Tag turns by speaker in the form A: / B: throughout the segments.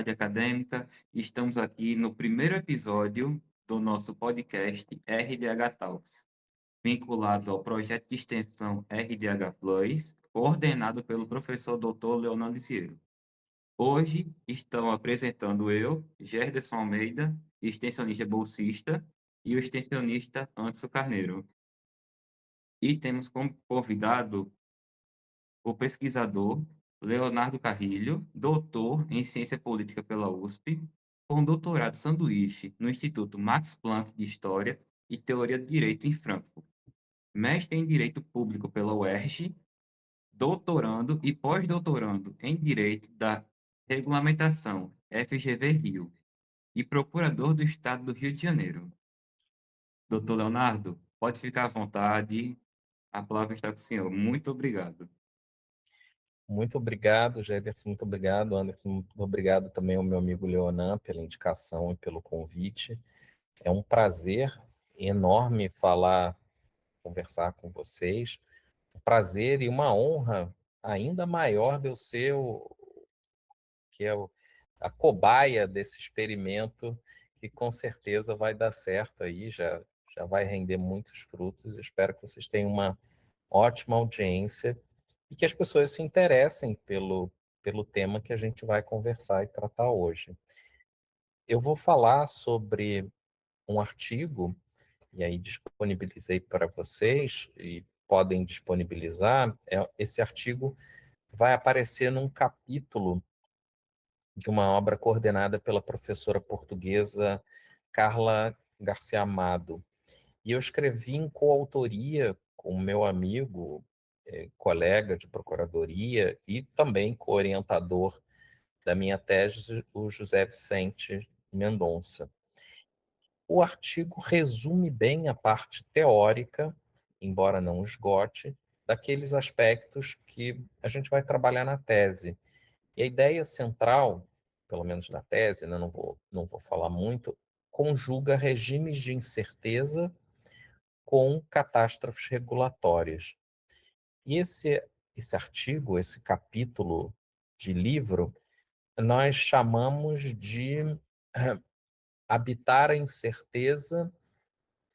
A: Tarde Acadêmica. Estamos aqui no primeiro episódio do nosso podcast RDH Talks, vinculado ao projeto de extensão RDH Plus, coordenado pelo professor Dr. Leonardo Cielo. Hoje estão apresentando eu, Gerderson Almeida, extensionista bolsista, e o extensionista Anderson Carneiro. E temos como convidado o pesquisador Leonardo Carrilho, doutor em Ciência Política pela USP, com doutorado sanduíche no Instituto Max Planck de História e Teoria do Direito em Frankfurt, mestre em Direito Público pela UERJ, doutorando e pós-doutorando em Direito da Regulamentação FGV Rio e procurador do Estado do Rio de Janeiro. Doutor Leonardo, pode ficar à vontade, a palavra está com o senhor. Muito obrigado.
B: Muito obrigado, Gederson, muito obrigado, Anderson, muito obrigado também ao meu amigo Leonan pela indicação e pelo convite. É um prazer enorme conversar com vocês. Um prazer e uma honra ainda maior de eu ser que é a cobaia desse experimento, que com certeza vai dar certo aí, já vai render muitos frutos. Espero que vocês tenham uma ótima audiência e que as pessoas se interessem pelo tema que a gente vai conversar e tratar hoje. Eu vou falar sobre um artigo, e aí disponibilizei para vocês, e podem disponibilizar. Esse artigo vai aparecer num capítulo de uma obra coordenada pela professora portuguesa Carla Garcia Amado. E eu escrevi em coautoria com o meu amigo, colega de procuradoria e também co-orientador da minha tese, o José Vicente Mendonça. O artigo resume bem a parte teórica, embora não esgote, daqueles aspectos que a gente vai trabalhar na tese. E a ideia central, pelo menos da tese, né, não vou falar muito, conjuga regimes de incerteza com catástrofes regulatórias. E esse artigo, esse capítulo de livro, nós chamamos de Habitar a Incerteza,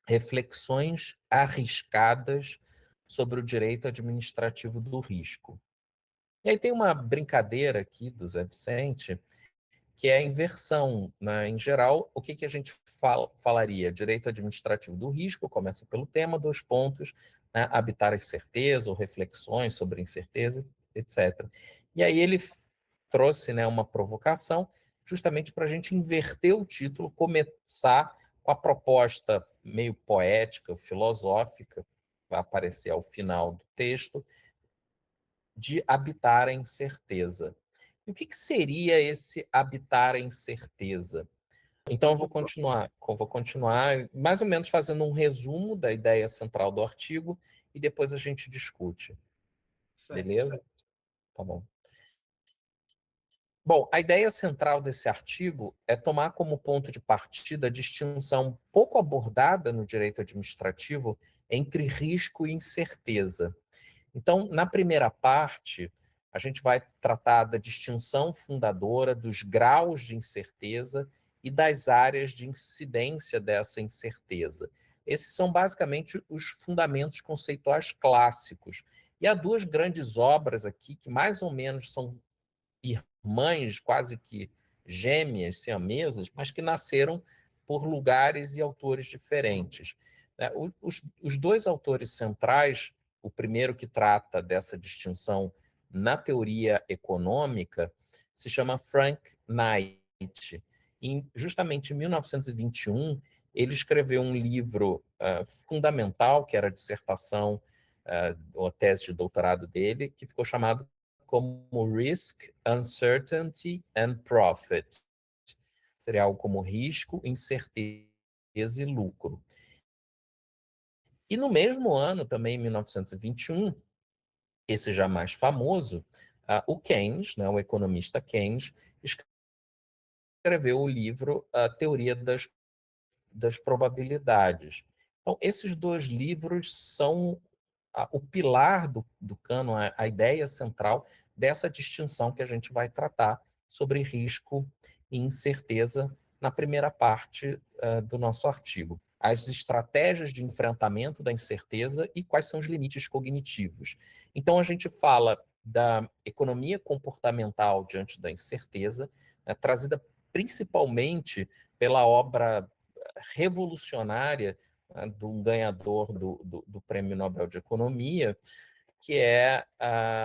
B: Reflexões Arriscadas sobre o Direito Administrativo do Risco. E aí tem uma brincadeira aqui do Zé Vicente, que é a inversão, né? Em geral, o que a gente falaria? Direito administrativo do risco, começa pelo tema, 2 pontos, né? Habitar a incerteza ou reflexões sobre incerteza, etc. E aí ele trouxe, né, uma provocação justamente para a gente inverter o título, começar com a proposta meio poética, filosófica, vai aparecer ao final do texto, de habitar a incerteza. E o que seria esse habitar a incerteza? Então, eu vou continuar mais ou menos fazendo um resumo da ideia central do artigo e depois a gente discute.
C: Certo.
B: Beleza? Tá bom. Bom, a ideia central desse artigo é tomar como ponto de partida a distinção pouco abordada no direito administrativo entre risco e incerteza. Então, na primeira parte, a gente vai tratar da distinção fundadora dos graus de incerteza e das áreas de incidência dessa incerteza. Esses são basicamente os fundamentos conceituais clássicos. E há duas grandes obras aqui que mais ou menos são irmãs, quase que gêmeas, siamesas, mas que nasceram por lugares e autores diferentes. Os dois autores centrais, o primeiro que trata dessa distinção na teoria econômica, se chama Frank Knight. Justamente em 1921, ele escreveu um livro fundamental, que era a dissertação ou a tese de doutorado dele, que ficou chamado como Risk, Uncertainty and Profit. Seria algo como risco, incerteza e lucro. E no mesmo ano, também em 1921, esse já mais famoso, o Keynes, né, o economista Keynes, escreveu o livro A Teoria das Probabilidades. Então, esses dois livros são o pilar do cânon, a ideia central dessa distinção que a gente vai tratar sobre risco e incerteza na primeira parte do nosso artigo. As estratégias de enfrentamento da incerteza e quais são os limites cognitivos. Então, a gente fala da economia comportamental diante da incerteza, trazida principalmente pela obra revolucionária de um ganhador do Prêmio Nobel de Economia, que é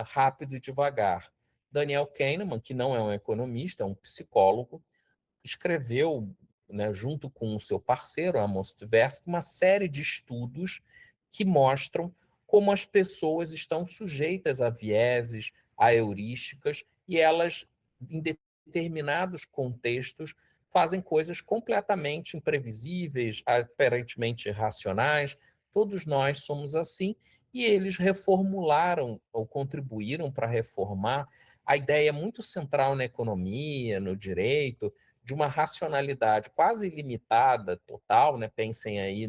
B: Rápido e Devagar. Daniel Kahneman, que não é um economista, é um psicólogo, escreveu, né, junto com o seu parceiro, Amos Tversky, uma série de estudos que mostram como as pessoas estão sujeitas a vieses, a heurísticas, e elas, em determinados contextos, fazem coisas completamente imprevisíveis, aparentemente irracionais. Todos nós somos assim, e eles reformularam ou contribuíram para reformar a ideia muito central na economia, no direito, de uma racionalidade quase ilimitada, total, né? Pensem aí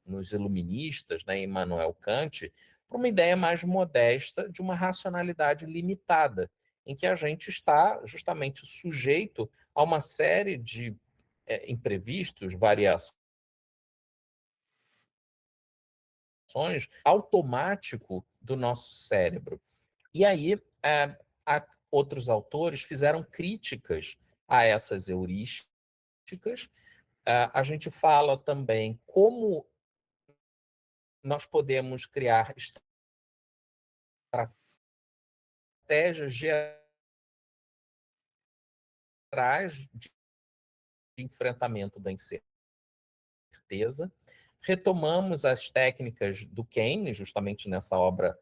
B: nos iluministas, né? Immanuel Kant, para uma ideia mais modesta de uma racionalidade limitada, em que a gente está justamente sujeito a uma série de imprevistos, variações automático do nosso cérebro. E aí, outros autores fizeram críticas a essas heurísticas. A gente fala também como nós podemos criar estratégias gerais de enfrentamento da incerteza. Retomamos as técnicas do Keynes, justamente nessa obra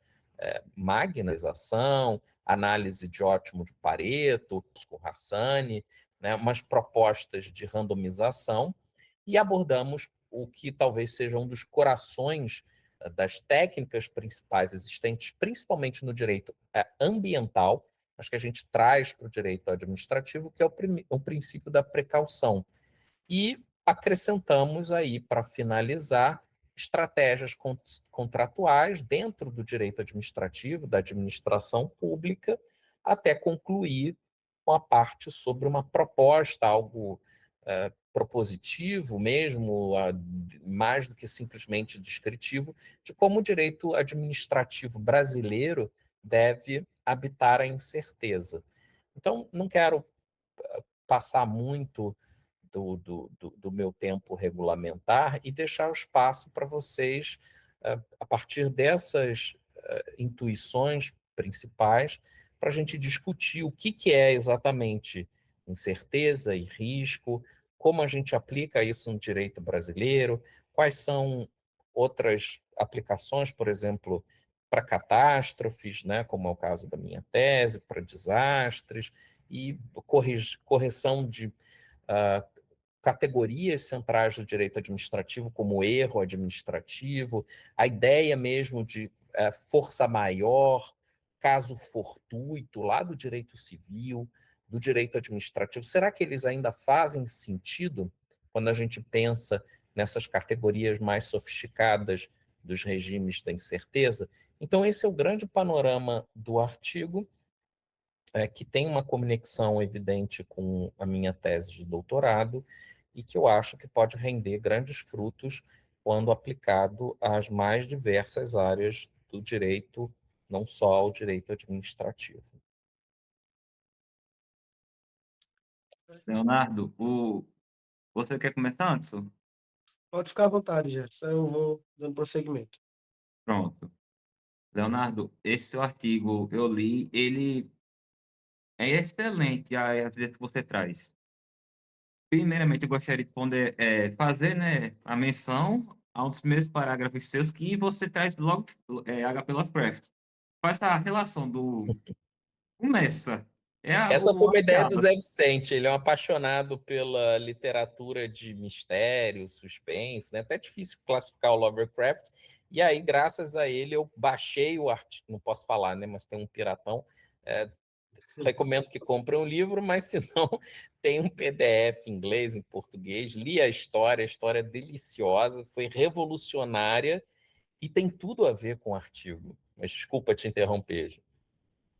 B: magnetização, análise de ótimo de Pareto, com Hassani, né, umas propostas de randomização, e abordamos o que talvez seja um dos corações das técnicas principais existentes, principalmente no direito ambiental, mas que a gente traz para o direito administrativo, que é o princípio da precaução. E acrescentamos aí, para finalizar, estratégias contratuais dentro do direito administrativo, da administração pública, até concluir com a parte sobre uma proposta, algo propositivo mesmo, mais do que simplesmente descritivo, de como o direito administrativo brasileiro deve habitar a incerteza. Então, não quero passar muito do meu tempo regulamentar e deixar o espaço para vocês, a partir dessas intuições principais, para a gente discutir o que é exatamente incerteza e risco, como a gente aplica isso no direito brasileiro, quais são outras aplicações, por exemplo, para catástrofes, né, como é o caso da minha tese, para desastres, e correção de uh, categorias centrais do direito administrativo, como erro administrativo, a ideia mesmo de força maior, caso fortuito, lá do direito civil, do direito administrativo. Será que eles ainda fazem sentido quando a gente pensa nessas categorias mais sofisticadas dos regimes da incerteza? Então, esse é o grande panorama do artigo, que tem uma conexão evidente com a minha tese de doutorado e que eu acho que pode render grandes frutos quando aplicado às mais diversas áreas do direito, não só ao direito administrativo.
A: Leonardo, você quer começar, Anderson?
C: Pode ficar à vontade, Jefferson. Eu vou dando prosseguimento.
A: Pronto. Leonardo, esse seu artigo eu li, ele é excelente, as vezes que você traz. Primeiramente, eu gostaria de fazer, né, a menção a um dos primeiros parágrafos seus que você traz logo H.P. Lovecraft. Faz a relação do... Começa.
B: Essa foi
A: O
B: uma ideia do
A: diabo.
B: Zé Vicente, ele é um apaixonado pela literatura de mistério, suspense, né? Até difícil classificar o Lovecraft, e aí, graças a ele, eu baixei o artigo, não posso falar, né? Mas tem um piratão, recomendo que comprem um livro, mas se não, tem um PDF em inglês, em português. Li a história é deliciosa, foi revolucionária e tem tudo a ver com o artigo. Mas desculpa te interromper.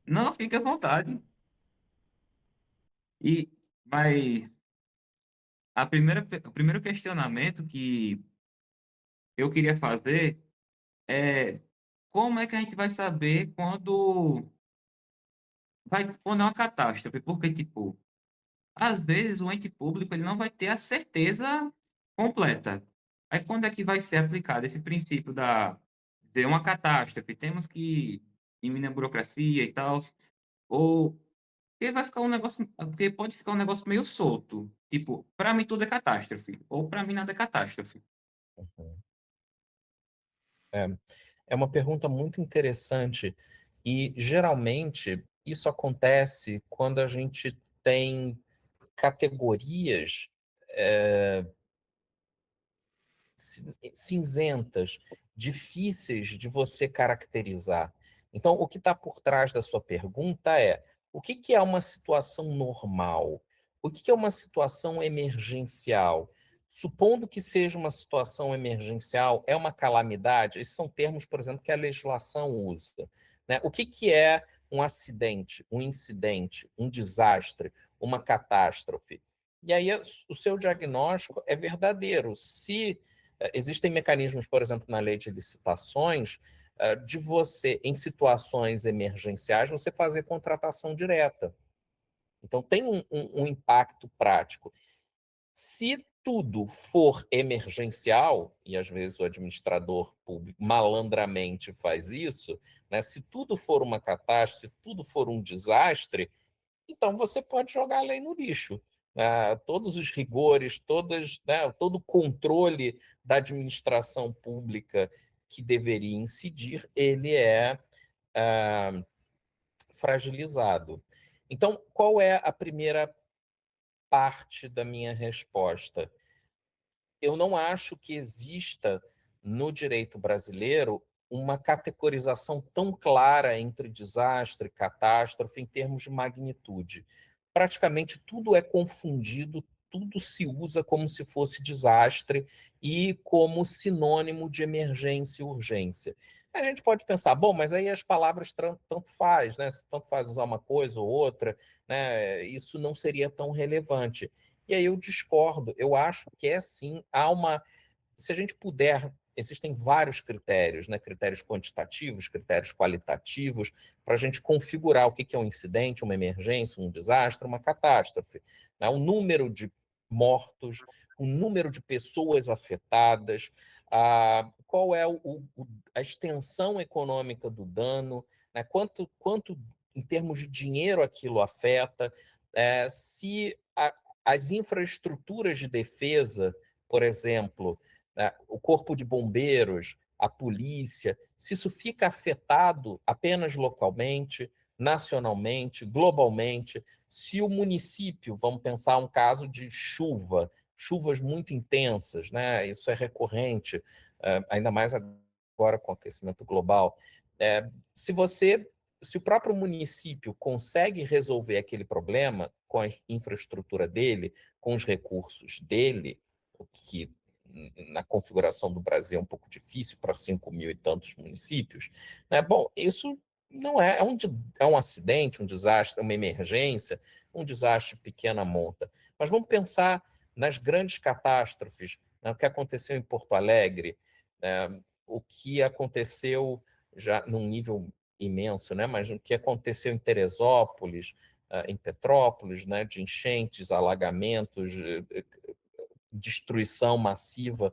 A: Não, fique à vontade. E Mas o primeiro questionamento que eu queria fazer é como é que a gente vai saber quando é uma catástrofe? Porque, tipo, às vezes o ente público ele não vai ter a certeza completa. Aí quando é que vai ser aplicado esse princípio da dizer uma catástrofe, temos que diminuir a burocracia e tal, ou porque vai ficar um negócio, porque pode ficar um negócio meio solto, tipo, para mim tudo é catástrofe, ou para mim nada é catástrofe.
B: Uhum. É, é uma pergunta muito interessante e geralmente isso acontece quando a gente tem categorias cinzentas, difíceis de você caracterizar. Então, o que está por trás da sua pergunta é: o que que é uma situação normal? O que que é uma situação emergencial? Supondo que seja uma situação emergencial, é uma calamidade? Esses são termos, por exemplo, que a legislação usa, né? O que que é um acidente, um incidente, um desastre, uma catástrofe? E aí o seu diagnóstico é verdadeiro. Se existem mecanismos, por exemplo, na lei de licitações, de você, em situações emergenciais, você fazer contratação direta. Então, tem um impacto prático. Se tudo for emergencial, e às vezes o administrador público malandramente faz isso, né? Se tudo for uma catástrofe, se tudo for um desastre, então você pode jogar a lei no lixo. Todos os rigores, né, todo o controle da administração pública que deveria incidir, ele é ah, fragilizado. Então, qual é a primeira parte da minha resposta? Eu não acho que exista no direito brasileiro uma categorização tão clara entre desastre e catástrofe em termos de magnitude. Praticamente tudo é confundido, tudo se usa como se fosse desastre e como sinônimo de emergência e urgência. A gente pode pensar, bom, mas aí as palavras tanto faz, né? Se tanto faz usar uma coisa ou outra, né? Isso não seria tão relevante. E aí eu discordo. Eu acho que é sim, há uma. Se a gente puder, existem vários critérios, né? Critérios quantitativos, critérios qualitativos, para a gente configurar o que é um incidente, uma emergência, um desastre, uma catástrofe. Né? O número de mortos, o número de pessoas afetadas, qual é a extensão econômica do dano, né? Quanto em termos de dinheiro aquilo afeta, se as infraestruturas de defesa, por exemplo, né, o corpo de bombeiros, a polícia, se isso fica afetado apenas localmente, nacionalmente, globalmente, se o município, vamos pensar um caso de chuva, chuvas muito intensas, né? Isso é recorrente, ainda mais agora com o aquecimento global. Se você se o próprio município consegue resolver aquele problema com a infraestrutura dele, com os recursos dele, o que na configuração do Brasil é um pouco difícil para 5 mil e tantos municípios, né? Bom, isso não é um acidente, um desastre, uma emergência, um desastre pequena monta. Mas vamos pensar nas grandes catástrofes, né? O que aconteceu em Porto Alegre, o que aconteceu já num nível imenso, né? Mas o que aconteceu em Teresópolis, em Petrópolis, né? De enchentes, alagamentos, destruição massiva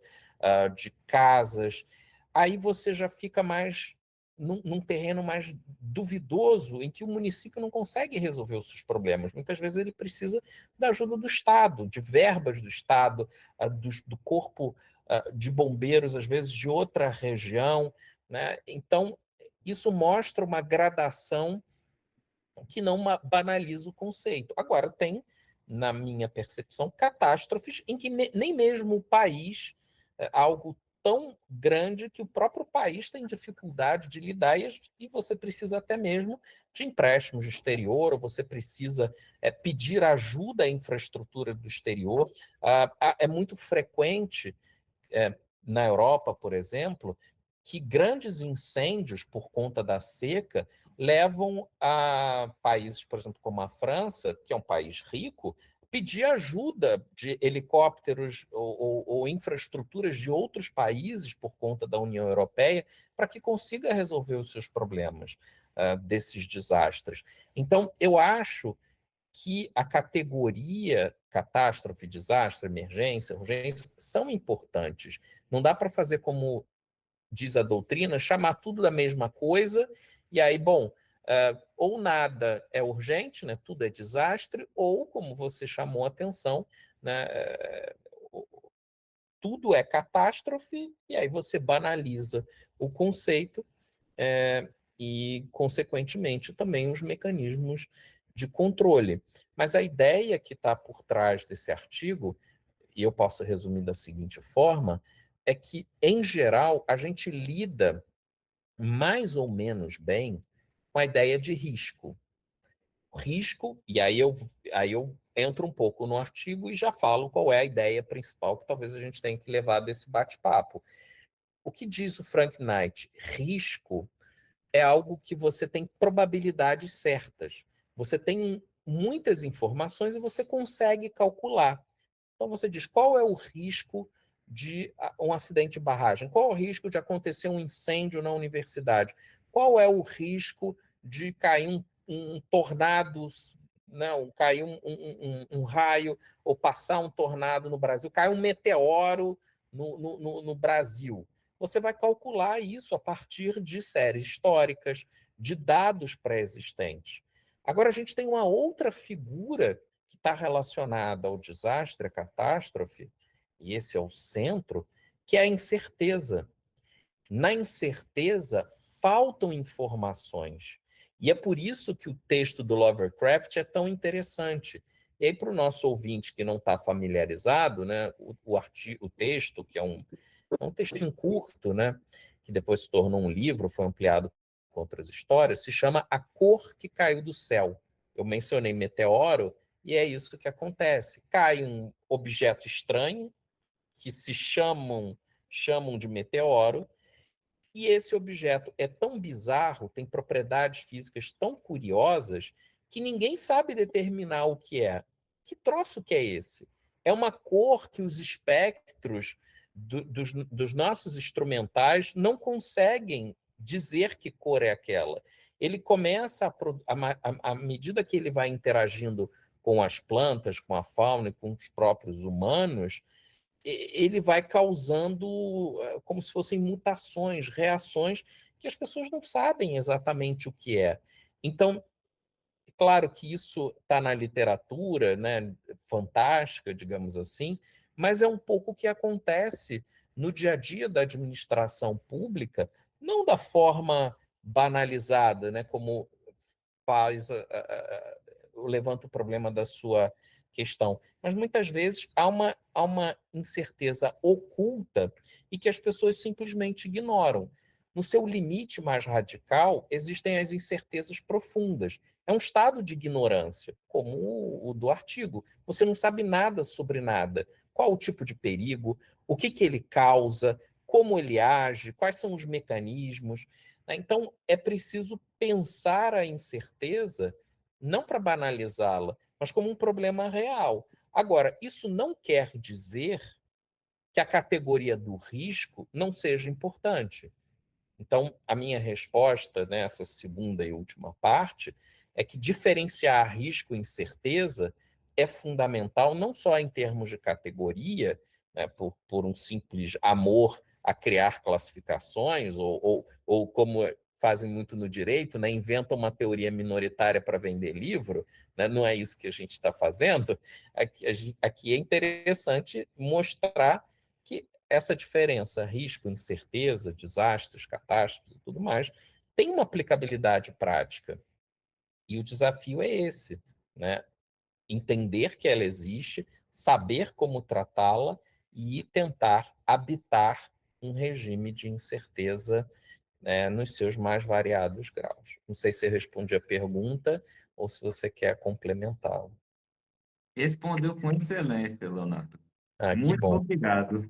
B: de casas, aí você já fica mais num terreno mais duvidoso, em que o município não consegue resolver os seus problemas. Muitas vezes ele precisa da ajuda do Estado, de verbas do Estado, do corpo de bombeiros, às vezes de outra região, né? Então, isso mostra uma gradação que não banaliza o conceito. Agora, tem, na minha percepção, catástrofes em que nem mesmo o país, algo tão grande que o próprio país tem dificuldade de lidar e você precisa até mesmo de empréstimos do exterior, ou você precisa pedir ajuda à infraestrutura do exterior. É muito frequente na Europa, por exemplo, que grandes incêndios por conta da seca levam a países, por exemplo, como a França, que é um país rico, pedir ajuda de helicópteros ou infraestruturas de outros países por conta da União Europeia para que consiga resolver os seus problemas desses desastres. Então, eu acho que a categoria catástrofe, desastre, emergência, urgência são importantes. Não dá para fazer como diz a doutrina, chamar tudo da mesma coisa, e aí, bom, ou nada é urgente, né, tudo é desastre, ou, como você chamou a atenção, né, tudo é catástrofe, e aí você banaliza o conceito e, consequentemente, também os mecanismos de controle. Mas a ideia que está por trás desse artigo, e eu posso resumir da seguinte forma, é que, em geral, a gente lida mais ou menos bem com a ideia de risco. Risco, e aí eu entro um pouco no artigo e já falo qual é a ideia principal que talvez a gente tenha que levar desse bate-papo. O que diz o Frank Knight? Risco é algo que você tem probabilidades certas. Você tem muitas informações e você consegue calcular. Então você diz qual é o risco de um acidente de barragem, qual é o risco de acontecer um incêndio na universidade, qual é o risco de cair um tornado, não, cair um raio ou passar um tornado no Brasil, cair um meteoro no Brasil. Você vai calcular isso a partir de séries históricas, de dados pré-existentes. Agora, a gente tem uma outra figura que está relacionada ao desastre, à catástrofe, e esse é o centro, que é a incerteza. Na incerteza, faltam informações. E é por isso que o texto do Lovecraft é tão interessante. E aí, para o nosso ouvinte que não está familiarizado, né, o texto, que é um textinho curto, né, que depois se tornou um livro, foi ampliado com outras histórias, se chama A Cor que Caiu do Céu. Eu mencionei meteoro, e é isso que acontece. Cai um objeto estranho, que se chamam de meteoro, e esse objeto é tão bizarro, tem propriedades físicas tão curiosas, que ninguém sabe determinar o que é. Que troço que é esse? É uma cor que os espectros dos nossos instrumentais não conseguem dizer que cor é aquela. Ele começa, à medida que ele vai interagindo com as plantas, com a fauna e com os próprios humanos, ele vai causando como se fossem mutações, reações que as pessoas não sabem exatamente o que é. Então, claro que isso está na literatura, né, fantástica, digamos assim, mas é um pouco o que acontece no dia a dia da administração pública, não da forma banalizada, né, como faz levanta o problema da sua questão. Mas muitas vezes há uma incerteza oculta e que as pessoas simplesmente ignoram. No seu limite mais radical, existem as incertezas profundas. É um estado de ignorância, como o do artigo. Você não sabe nada sobre nada. Qual o tipo de perigo, o que ele causa, como ele age, quais são os mecanismos. Então, é preciso pensar a incerteza não para banalizá-la, mas como um problema real. Agora, isso não quer dizer que a categoria do risco não seja importante. Então, a minha resposta nessa segunda e última parte é que diferenciar risco e incerteza é fundamental, não só em termos de categoria, né, por um simples amor a criar classificações, ou como fazem muito no direito, né, inventam uma teoria minoritária para vender livro, né, não é isso que a gente está fazendo. Aqui é interessante mostrar que essa diferença, risco, incerteza, desastres, catástrofes e tudo mais, tem uma aplicabilidade prática. E o desafio é esse, né? Entender que ela existe, saber como tratá-la e tentar habitar um regime de incerteza, né, nos seus mais variados graus. Não sei se eu respondi a pergunta ou se você quer complementá-la.
A: Respondeu com excelência, Leonardo.
B: Ah, que
A: Muito
B: bom.
A: obrigado.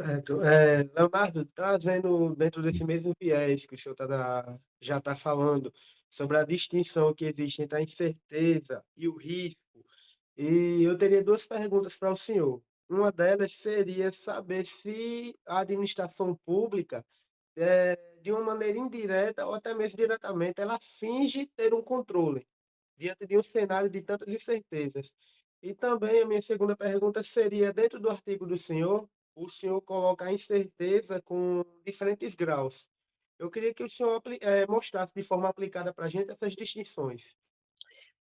C: Certo. Leonardo, trazendo dentro desse mesmo viés que o senhor já está falando, sobre a distinção que existe entre a incerteza e o risco. E eu teria duas perguntas para o senhor. Uma delas seria saber se a administração pública, de uma maneira indireta ou até mesmo diretamente, ela finge ter um controle diante de um cenário de tantas incertezas. E também a minha segunda pergunta seria, dentro do artigo do senhor, o senhor coloca a incerteza com diferentes graus. Eu queria que o senhor mostrasse de forma aplicada para a gente essas distinções.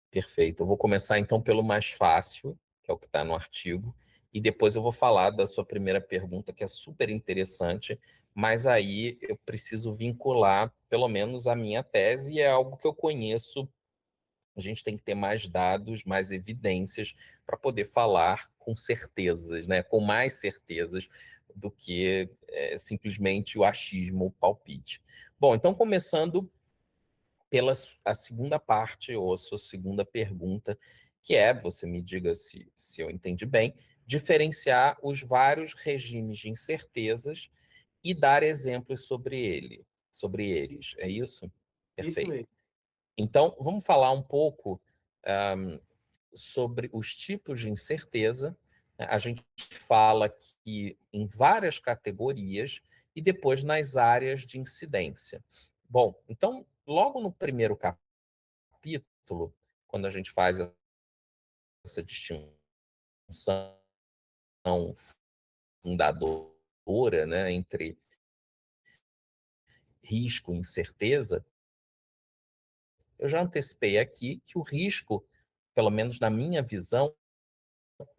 B: Perfeito. Eu vou começar então pelo mais fácil, que é o que está no artigo, e depois eu vou falar da sua primeira pergunta, que é super interessante, mas aí eu preciso vincular pelo menos a minha tese, e é algo que eu conheço. A gente tem que ter mais dados, mais evidências para poder falar com certezas, né? Com mais certezas do que simplesmente o achismo, o palpite. Bom, então começando pela a segunda parte, ou a sua segunda pergunta, que é, você me diga se eu entendi bem, diferenciar os vários regimes de incertezas e dar exemplos sobre eles. É isso?
C: Isso
B: Perfeito.
C: mesmo.
B: Então, vamos falar um pouco sobre os tipos de incerteza. A gente fala que em várias categorias e depois nas áreas de incidência. Bom, então, logo no primeiro capítulo, quando a gente faz essa distinção fundadora, né, entre risco e incerteza, eu já antecipei aqui que o risco, pelo menos na minha visão,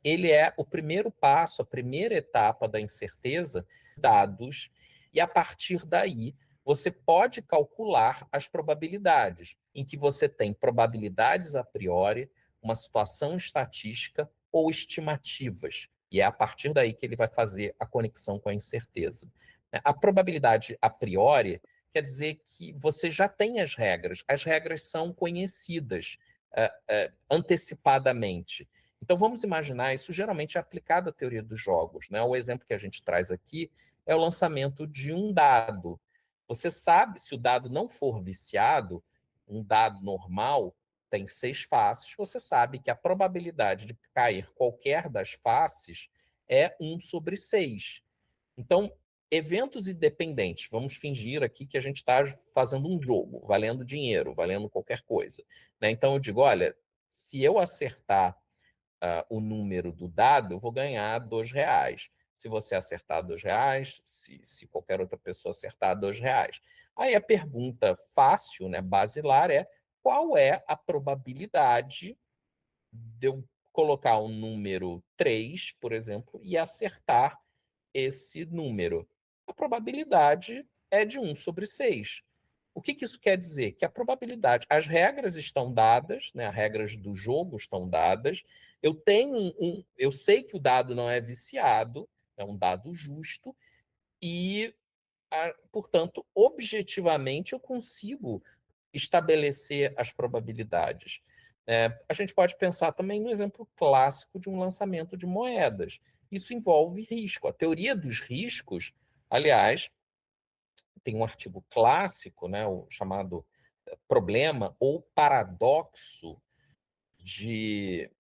B: ele é o primeiro passo, a primeira etapa da incerteza, dados, e a partir daí você pode calcular as probabilidades, em que você tem probabilidades a priori, uma situação estatística ou estimativas. E é a partir daí que ele vai fazer a conexão com a incerteza. A probabilidade a priori quer dizer que você já tem as regras são conhecidas antecipadamente. Então, vamos imaginar, isso geralmente é aplicado à teoria dos jogos, né? O exemplo que a gente traz aqui é o lançamento de um dado. Você sabe, se o dado não for viciado, um dado normal tem 6 faces, você sabe que a probabilidade de cair qualquer das faces é 1/6. Então, eventos independentes, vamos fingir aqui que a gente está fazendo um jogo, valendo dinheiro, valendo qualquer coisa, né? Então, eu digo, olha, se eu acertar o número do dado, eu vou ganhar R$ 2. Se você acertar R$ 2, se qualquer outra pessoa acertar R$ 2. Aí a pergunta fácil, né, basilar, é qual é a probabilidade de eu colocar o número 3, por exemplo, e acertar esse número? A probabilidade é de 1/6. O que isso quer dizer? Que a probabilidade, as regras estão dadas, né? As regras do jogo estão dadas. Eu sei que o dado não é viciado, é um dado justo e, portanto, objetivamente eu consigo estabelecer as probabilidades. A gente pode pensar também no exemplo clássico de um lançamento de moedas. Isso envolve risco. A teoria dos riscos, aliás, tem um artigo clássico, né, o chamado problema ou paradoxo de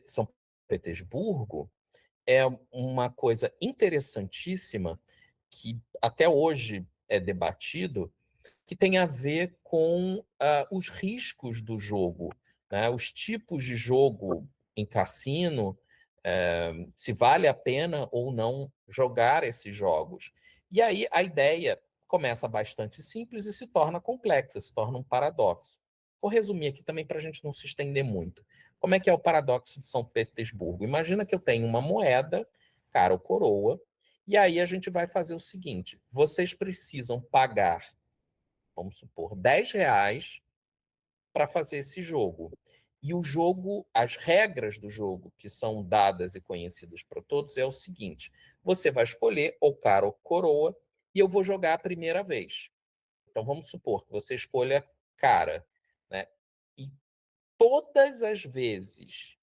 B: São Petersburgo, é uma coisa interessantíssima que até hoje é debatido, que tem a ver com os riscos do jogo, né? Os tipos de jogo em cassino, se vale a pena ou não jogar esses jogos. E aí a ideia começa bastante simples e se torna complexa, se torna um paradoxo. Vou resumir aqui também para a gente não se estender muito. Como é que é o paradoxo de São Petersburgo? Imagina que eu tenho uma moeda, cara ou coroa, e aí a gente vai fazer o seguinte: vocês precisam pagar, vamos supor, R$ 10 para fazer esse jogo. E o jogo, as regras do jogo, que são dadas e conhecidas para todos, é o seguinte: você vai escolher ou cara ou coroa, e eu vou jogar a primeira vez. Então vamos supor que você escolha cara, né? E todas as vezes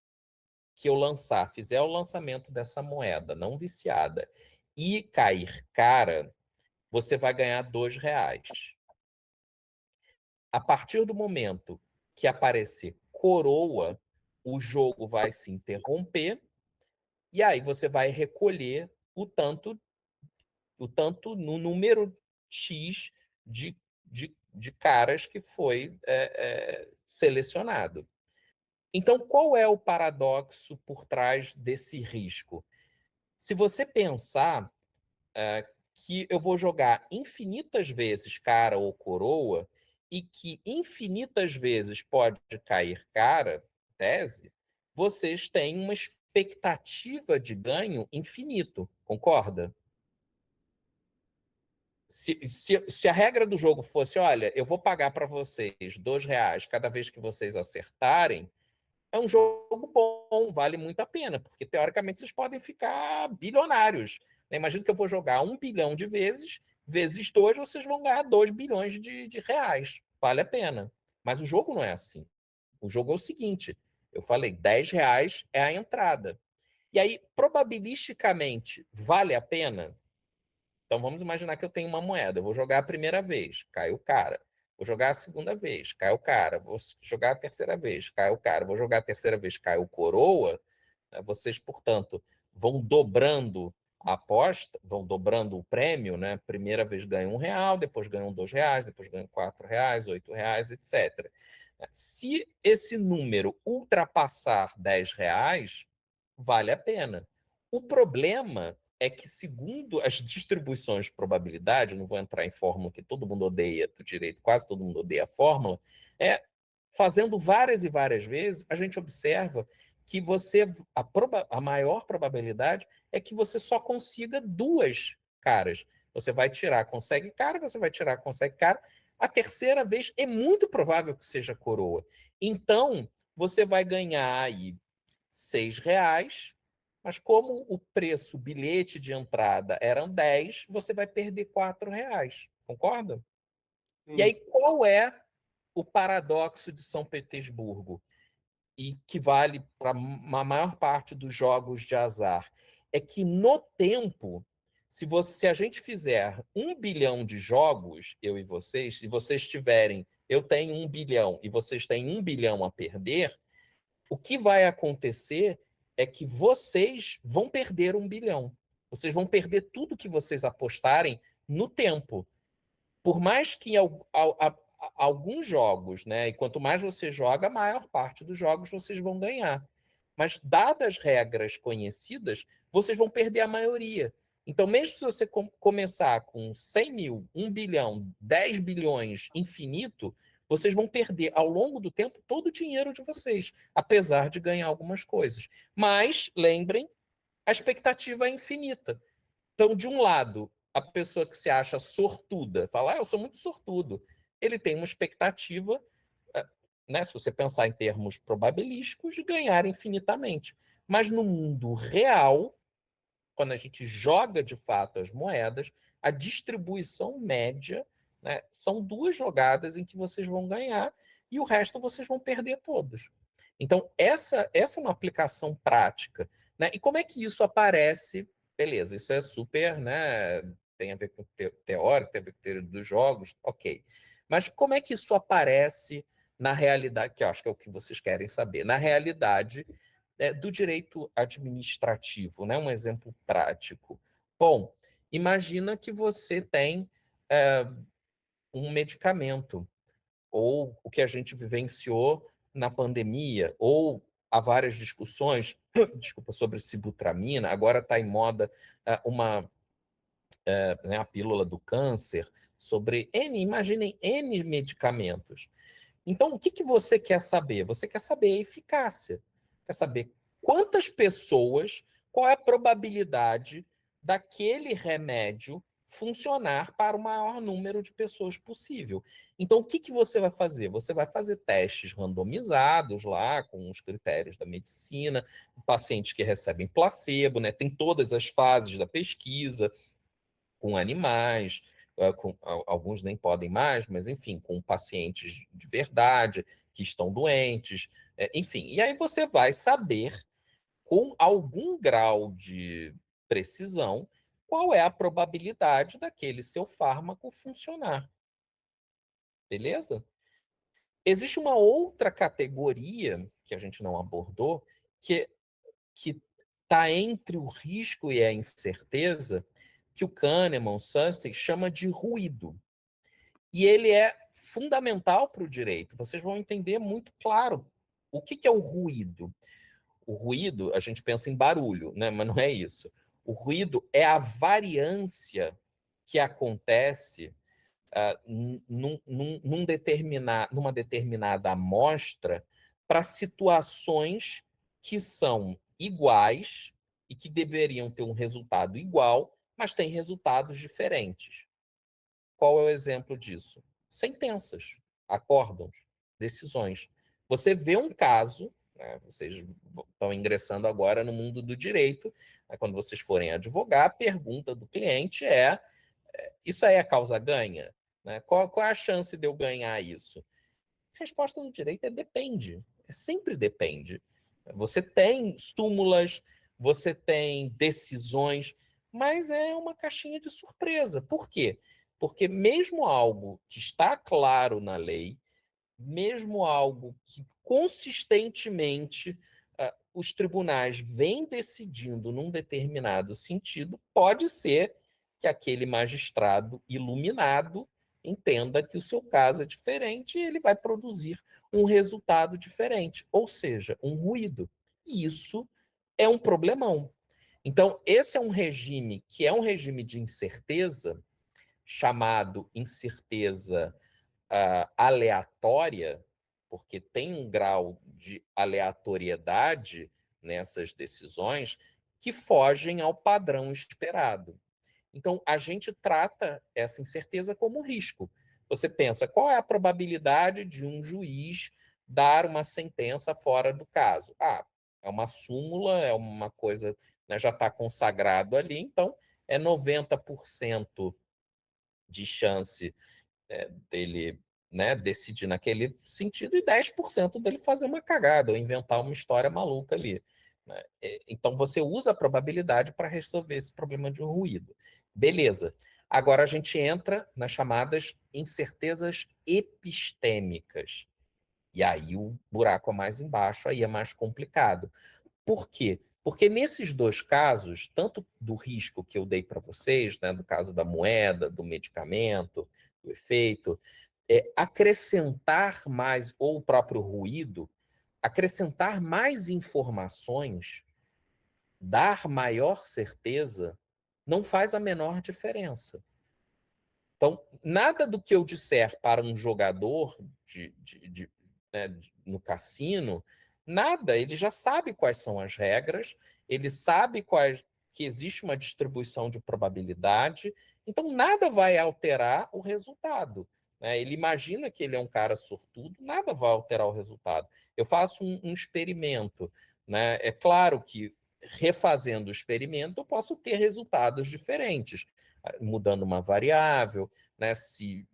B: que eu lançar, fizer o lançamento dessa moeda não viciada e cair cara, você vai ganhar R$ 2. a partir do momento que aparecer coroa, o jogo vai se interromper e aí você vai recolher o tanto no número X de caras que foi selecionado. Então, qual é o paradoxo por trás desse risco? Se você pensar que eu vou jogar infinitas vezes cara ou coroa e que infinitas vezes pode cair cara, tese, vocês têm uma expectativa de ganho infinito, concorda? Se a regra do jogo fosse, olha, eu vou pagar para vocês R$ 2 cada vez que vocês acertarem, é um jogo bom, vale muito a pena, porque teoricamente vocês podem ficar bilionários. Imagina que eu vou jogar 1 bilhão de vezes 2, vocês vão ganhar 2 bilhões de reais. Vale a pena. Mas o jogo não é assim. O jogo é o seguinte: eu falei, R$ 10 é a entrada. E aí, probabilisticamente, vale a pena? Então vamos imaginar que eu tenho uma moeda, eu vou jogar a primeira vez, cai o cara. Vou jogar a segunda vez, cai o cara. Vou jogar a terceira vez, cai o cara. Vou jogar a terceira vez, cai o coroa. Vocês, portanto, vão dobrando a aposta, vão dobrando o prêmio, né? Primeira vez ganham R$ 1, depois ganham R$ 2, depois ganham R$ 4, R$ 8, etc. Se esse número ultrapassar R$ 10, vale a pena. O problema é que, segundo as distribuições de probabilidade, não vou entrar em fórmula que todo mundo odeia do direito, quase todo mundo odeia a fórmula, fazendo várias e várias vezes, a gente observa que a maior probabilidade é que você só consiga 2 caras. Você vai tirar, consegue cara, você vai tirar, consegue cara. A terceira vez é muito provável que seja coroa. Então, você vai ganhar aí R$ 6, mas como o preço, o bilhete de entrada eram 10, você vai perder R$ 4. Concorda? E
C: Sim,
B: aí, qual é o paradoxo de São Petersburgo? E que vale para a maior parte dos jogos de azar? É que no tempo, se a gente fizer 1 bilhão de jogos, eu e vocês, se vocês tiverem, eu tenho 1 bilhão e vocês têm 1 bilhão a perder, o que vai acontecer é que vocês vão perder 1 bilhão. Vocês vão perder tudo que vocês apostarem no tempo. Por mais que alguns jogos, né? E quanto mais você joga, a maior parte dos jogos vocês vão ganhar. Mas, dadas regras conhecidas, vocês vão perder a maioria. Então, mesmo se você começar com 100 mil, 1 bilhão, 10 bilhões infinito, vocês vão perder ao longo do tempo todo o dinheiro de vocês, apesar de ganhar algumas coisas. Mas, lembrem, a expectativa é infinita. Então, de um lado, a pessoa que se acha sortuda, fala, eu sou muito sortudo. Ele tem uma expectativa, né, se você pensar em termos probabilísticos, de ganhar infinitamente. Mas no mundo real, quando a gente joga de fato as moedas, a distribuição média, né, são 2 jogadas em que vocês vão ganhar e o resto vocês vão perder todos. Então, essa é uma aplicação prática. Né? E como é que isso aparece? Beleza, isso é super, né? Tem a ver com teórico, tem a ver com teoria dos jogos, ok. Mas como é que isso aparece na realidade, que eu acho que é o que vocês querem saber, na realidade do direito administrativo, né? Um exemplo prático. Bom, imagina que você tem um medicamento, ou o que a gente vivenciou na pandemia, ou há várias discussões, desculpa, sobre sibutramina, agora está em moda né, a pílula do câncer, sobre imaginem N medicamentos. Então, o que você quer saber? Você quer saber a eficácia. Quer saber quantas pessoas, qual é a probabilidade daquele remédio funcionar para o maior número de pessoas possível. Então, o que você vai fazer? Você vai fazer testes randomizados lá, com os critérios da medicina, pacientes que recebem placebo, né? Tem todas as fases da pesquisa, com animais, alguns nem podem mais, mas enfim, com pacientes de verdade que estão doentes, enfim. E aí você vai saber, com algum grau de precisão, qual é a probabilidade daquele seu fármaco funcionar. Beleza? Existe uma outra categoria que a gente não abordou, que está entre o risco e a incerteza, que o Kahneman, o Susskind, chama de ruído. E ele é fundamental para o direito. Vocês vão entender muito claro o que é o ruído. O ruído, a gente pensa em barulho, né? Mas não é isso. O ruído é a variância que acontece numa determinada amostra para situações que são iguais e que deveriam ter um resultado igual, mas têm resultados diferentes. Qual é o exemplo disso? Sentenças, acórdãos, decisões. Você vê um caso, né, vocês estão ingressando agora no mundo do direito, né, quando vocês forem advogar, a pergunta do cliente isso aí é causa-ganha? Né? Qual é a chance de eu ganhar isso? A resposta do direito é depende. Sempre depende. Você tem súmulas, você tem decisões, mas é uma caixinha de surpresa. Por quê? Porque mesmo algo que está claro na lei, mesmo algo que consistentemente os tribunais vêm decidindo num determinado sentido, pode ser que aquele magistrado iluminado entenda que o seu caso é diferente e ele vai produzir um resultado diferente, ou seja, um ruído. E isso é um problemão. Então, esse é um regime que é um regime de incerteza, chamado incerteza aleatória, porque tem um grau de aleatoriedade nessas decisões que fogem ao padrão esperado. Então, a gente trata essa incerteza como risco. Você pensa, qual é a probabilidade de um juiz dar uma sentença fora do caso? É uma súmula, é uma coisa, né, já está consagrado ali, então é 90% de chance dele, né, decidir naquele sentido e 10% dele fazer uma cagada ou inventar uma história maluca ali. Né? Então, você usa a probabilidade para resolver esse problema de um ruído. Beleza. Agora a gente entra nas chamadas incertezas epistêmicas. E aí o buraco é mais embaixo, aí é mais complicado. Por quê? Porque nesses dois casos, tanto do risco que eu dei para vocês, né, do caso da moeda, do medicamento, do efeito, acrescentar mais, ou o próprio ruído, acrescentar mais informações, dar maior certeza, não faz a menor diferença. Então, nada do que eu disser para um jogador no cassino, nada, ele já sabe quais são as regras, ele sabe que existe uma distribuição de probabilidade, então nada vai alterar o resultado. Né? Ele imagina que ele é um cara sortudo, nada vai alterar o resultado. Eu faço um experimento. Né? É claro que, refazendo o experimento, eu posso ter resultados diferentes, mudando uma variável, né? Se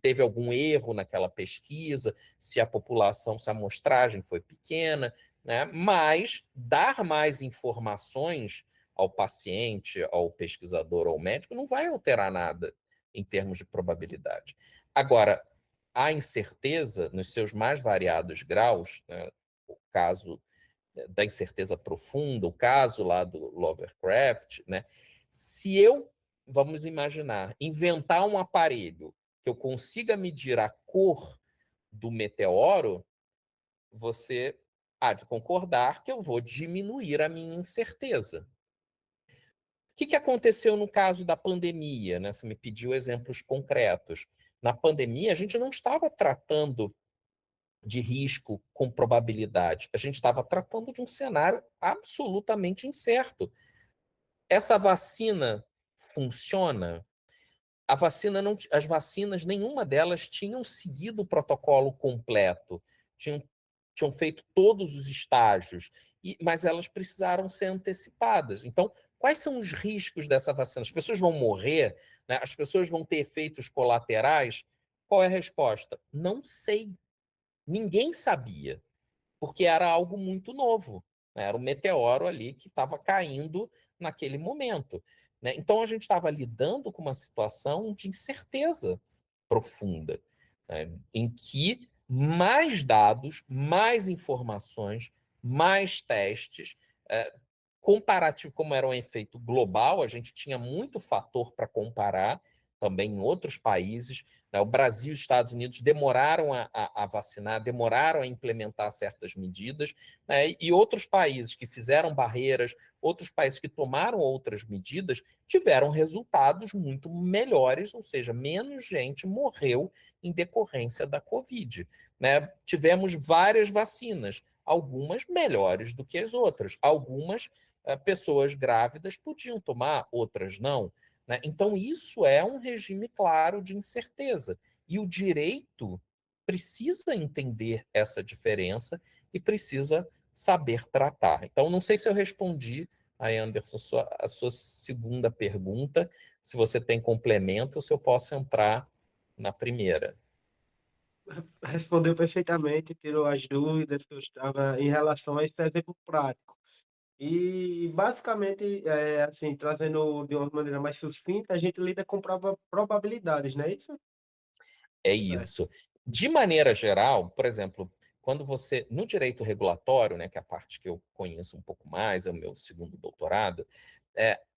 B: teve algum erro naquela pesquisa, se a população, se a amostragem foi pequena, né? Mas dar mais informações ao paciente, ao pesquisador, ao médico, não vai alterar nada em termos de probabilidade. Agora, a incerteza, nos seus mais variados graus, né? O caso da incerteza profunda, o caso lá do Lovecraft, né? Se eu, vamos imaginar, inventar um aparelho que eu consiga medir a cor do meteoro, você há de concordar que eu vou diminuir a minha incerteza. O que aconteceu no caso da pandemia? Né? Você me pediu exemplos concretos. Na pandemia, a gente não estava tratando de risco com probabilidade. A gente estava tratando de um cenário absolutamente incerto. Essa vacina funciona? As vacinas, nenhuma delas tinham seguido o protocolo completo, tinham feito todos os estágios, mas elas precisaram ser antecipadas. Então, quais são os riscos dessa vacina? As pessoas vão morrer, né? As pessoas vão ter efeitos colaterais? Qual é a resposta? Não sei. Ninguém sabia, porque era algo muito novo. Né? Era um meteoro ali que estava caindo naquele momento. Né? Então, a gente estava lidando com uma situação de incerteza profunda, né? Em que mais dados, mais informações, mais testes, comparativo, como era um efeito global, a gente tinha muito fator para comparar também em outros países. Né? O Brasil e os Estados Unidos demoraram a vacinar, demoraram a implementar certas medidas, né? E outros países que fizeram barreiras, outros países que tomaram outras medidas, tiveram resultados muito melhores, ou seja, menos gente morreu em decorrência da Covid. Né? Tivemos várias vacinas, algumas melhores do que as outras, algumas pessoas grávidas podiam tomar, outras não. Né? Então, isso é um regime claro de incerteza. E o direito precisa entender essa diferença e precisa saber tratar. Então, não sei se eu respondi, aí, Anderson, a sua segunda pergunta, se você tem complemento ou se eu posso entrar na primeira.
C: Respondeu perfeitamente, tirou as dúvidas que eu estava em relação a esse exemplo prático. E, basicamente, assim, trazendo de uma maneira mais sucinta, a gente lida com probabilidades, não é isso?
B: É
C: Certo.
B: isso. De maneira geral, por exemplo, quando você, no direito regulatório, né, que é a parte que eu conheço um pouco mais, é o meu segundo doutorado,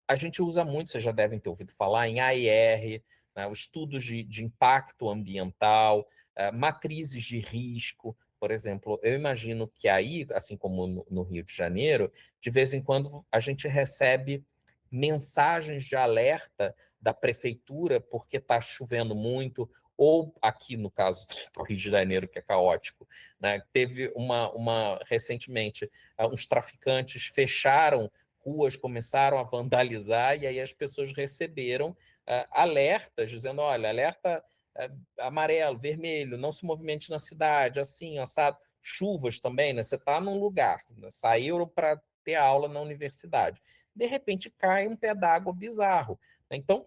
B: a gente usa muito, vocês já devem ter ouvido falar, em AIR, né, os estudos de impacto ambiental, matrizes de risco. Por exemplo, eu imagino que aí, assim como no Rio de Janeiro, de vez em quando a gente recebe mensagens de alerta da prefeitura porque está chovendo muito, ou aqui no caso do Rio de Janeiro, que é caótico, né? Teve recentemente, uns traficantes fecharam ruas, começaram a vandalizar, e aí as pessoas receberam alertas, dizendo, olha, alerta amarelo, vermelho, não se movimente na cidade, assim, assado. Chuvas também, né? Você está num lugar, né? Saíram para ter aula na universidade. De repente cai um pé d'água bizarro. Então,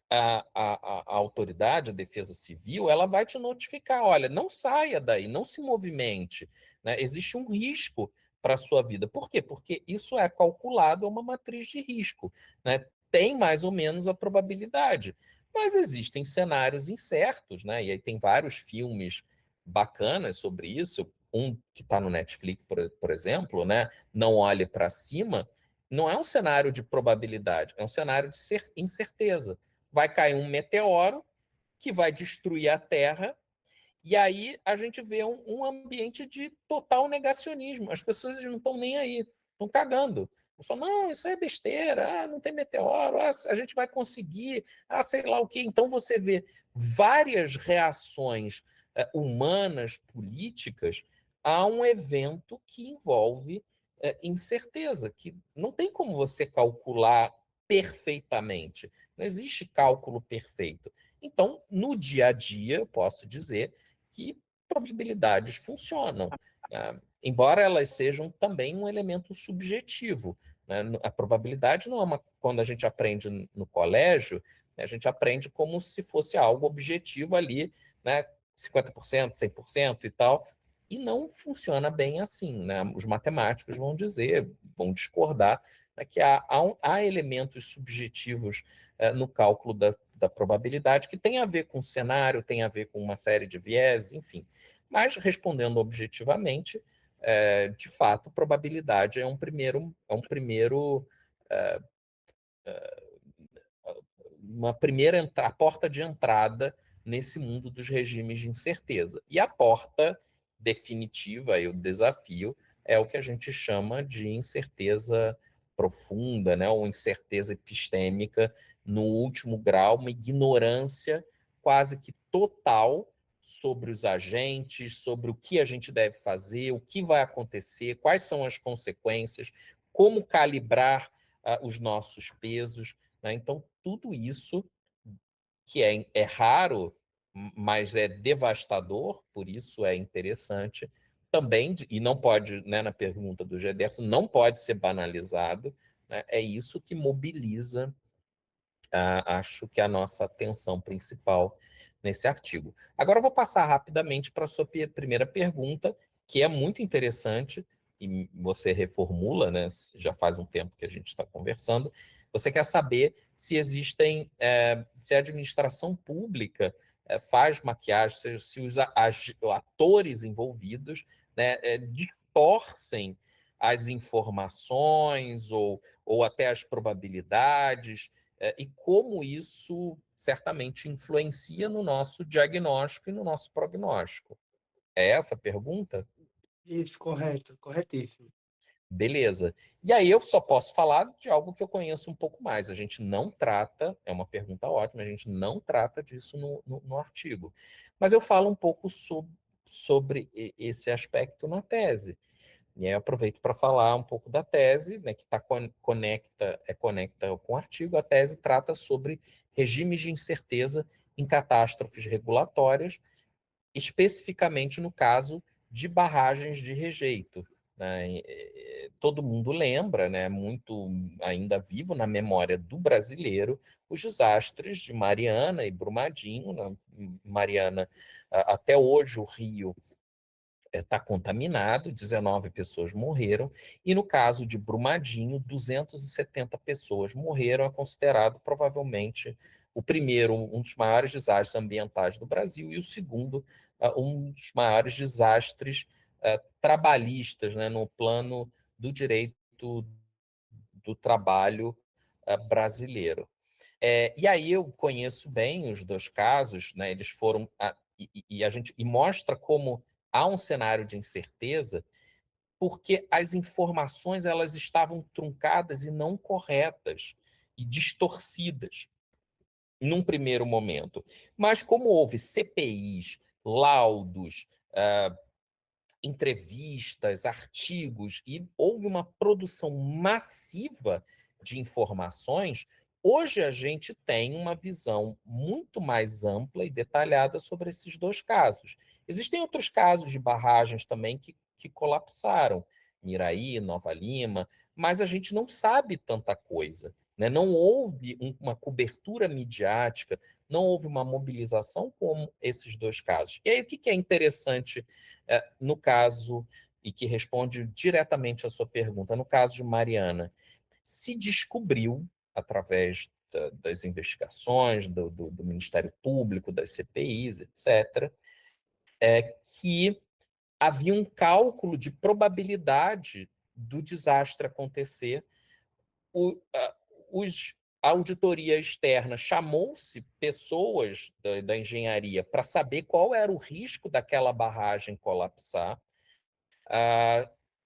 B: a autoridade, a defesa civil, ela vai te notificar, olha, não saia daí, não se movimente, né? Existe um risco para a sua vida. Por quê? Porque isso é calculado a uma matriz de risco, né? Tem mais ou menos a probabilidade, mas existem cenários incertos, né? E aí tem vários filmes bacanas sobre isso, um que está no Netflix, por exemplo, né? Não Olhe para Cima, não é um cenário de probabilidade, é um cenário de incerteza. Vai cair um meteoro que vai destruir a Terra, e aí a gente vê um ambiente de total negacionismo. As pessoas não estão nem aí, estão cagando. Falam, não, isso é besteira, não tem meteoro, a gente vai conseguir, sei lá o quê. Então você vê várias reações humanas, políticas, a um evento que envolve incerteza, que não tem como você calcular perfeitamente. Não existe cálculo perfeito. Então, no dia a dia, eu posso dizer que probabilidades funcionam, né? Embora elas sejam também um elemento subjetivo. Né? A probabilidade não é uma. Quando a gente aprende no colégio, né, a gente aprende como se fosse algo objetivo ali, né, 50%, 100% e tal, e não funciona bem assim. Né? Os matemáticos vão dizer, vão discordar, né, que há elementos subjetivos no cálculo da probabilidade, que tem a ver com cenário, tem a ver com uma série de viés, enfim. Mas, respondendo objetivamente, de fato, probabilidade uma primeira a porta de entrada nesse mundo dos regimes de incerteza. E a porta definitiva, e o desafio, é o que a gente chama de incerteza profunda, né? Ou incerteza epistêmica, no último grau, uma ignorância quase que total sobre os agentes, sobre o que a gente deve fazer, o que vai acontecer, quais são as consequências, como calibrar os nossos pesos. Né? Então, tudo isso, que é raro, mas é devastador, por isso é interessante, também, e não pode, né, na pergunta do Gederson, não pode ser banalizado, né? É isso que mobiliza, acho que a nossa atenção principal nesse artigo. Agora eu vou passar rapidamente para a sua primeira pergunta, que é muito interessante, e você reformula, né? Já faz um tempo que a gente está conversando. Você quer saber se existem, se a administração pública faz maquiagem, se os atores envolvidos, né, distorcem as informações ou até as probabilidades, e como isso certamente influencia no nosso diagnóstico e no nosso prognóstico. É essa a pergunta?
C: Isso, correto, corretíssimo.
B: Beleza. E aí eu só posso falar de algo que eu conheço um pouco mais. A gente não trata, é uma pergunta ótima, a gente não trata disso no artigo. Mas eu falo um pouco sobre esse aspecto na tese. E aí eu aproveito para falar um pouco da tese, né, que conecta com o artigo. A tese trata sobre regimes de incerteza em catástrofes regulatórias, especificamente no caso de barragens de rejeito, né? Todo mundo lembra, né, muito ainda vivo na memória do brasileiro, os desastres de Mariana e Brumadinho. Né? Mariana, até hoje o Rio está contaminado, 19 pessoas morreram, e no caso de Brumadinho, 270 pessoas morreram. É considerado provavelmente o primeiro, um dos maiores desastres ambientais do Brasil, e o segundo, um dos maiores desastres trabalhistas, né, no plano do direito do trabalho brasileiro. E aí eu conheço bem os dois casos, né? Eles foram e a gente mostra como há um cenário de incerteza, porque as informações elas estavam truncadas e não corretas e distorcidas num primeiro momento. Mas como houve CPIs, laudos, entrevistas, artigos, e houve uma produção massiva de informações, hoje a gente tem uma visão muito mais ampla e detalhada sobre esses dois casos. Existem outros casos de barragens também que colapsaram, Miraí, Nova Lima, mas a gente não sabe tanta coisa. Né? Não houve uma cobertura midiática, não houve uma mobilização como esses dois casos. E aí, o que é interessante no caso, e que responde diretamente à sua pergunta, no caso de Mariana, se descobriu, através das investigações do Ministério Público, das CPIs, etc., que havia um cálculo de probabilidade do desastre acontecer. Os a auditoria externa chamou-se pessoas da engenharia para saber qual era o risco daquela barragem colapsar.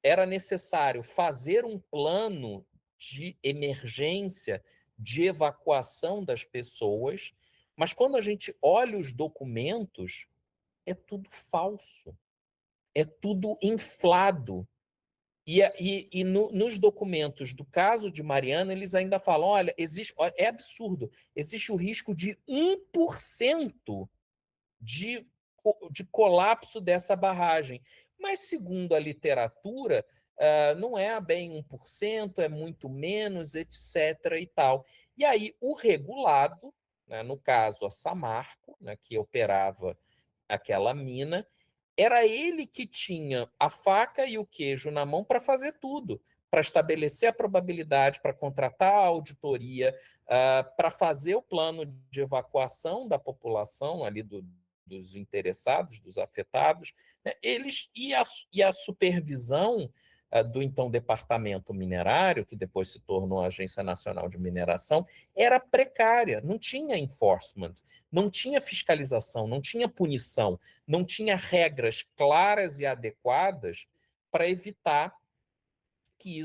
B: Era necessário fazer um plano de emergência, de evacuação das pessoas, mas quando a gente olha os documentos, é tudo falso, é tudo inflado. Nos documentos do caso de Mariana, eles ainda falam: olha, é absurdo, existe o risco de 1% de colapso dessa barragem. Mas, segundo a literatura, não é bem 1%, é muito menos, etc. E tal. E aí, o regulado, né, no caso a Samarco, né, que operava aquela mina, era ele que tinha a faca e o queijo na mão para fazer tudo, para estabelecer a probabilidade, para contratar a auditoria, para fazer o plano de evacuação da população ali dos interessados, dos afetados, né? Eles e a supervisão do então Departamento Minerário, que depois se tornou a Agência Nacional de Mineração, era precária, não tinha enforcement, não tinha fiscalização, não tinha punição, não tinha regras claras e adequadas para evitar que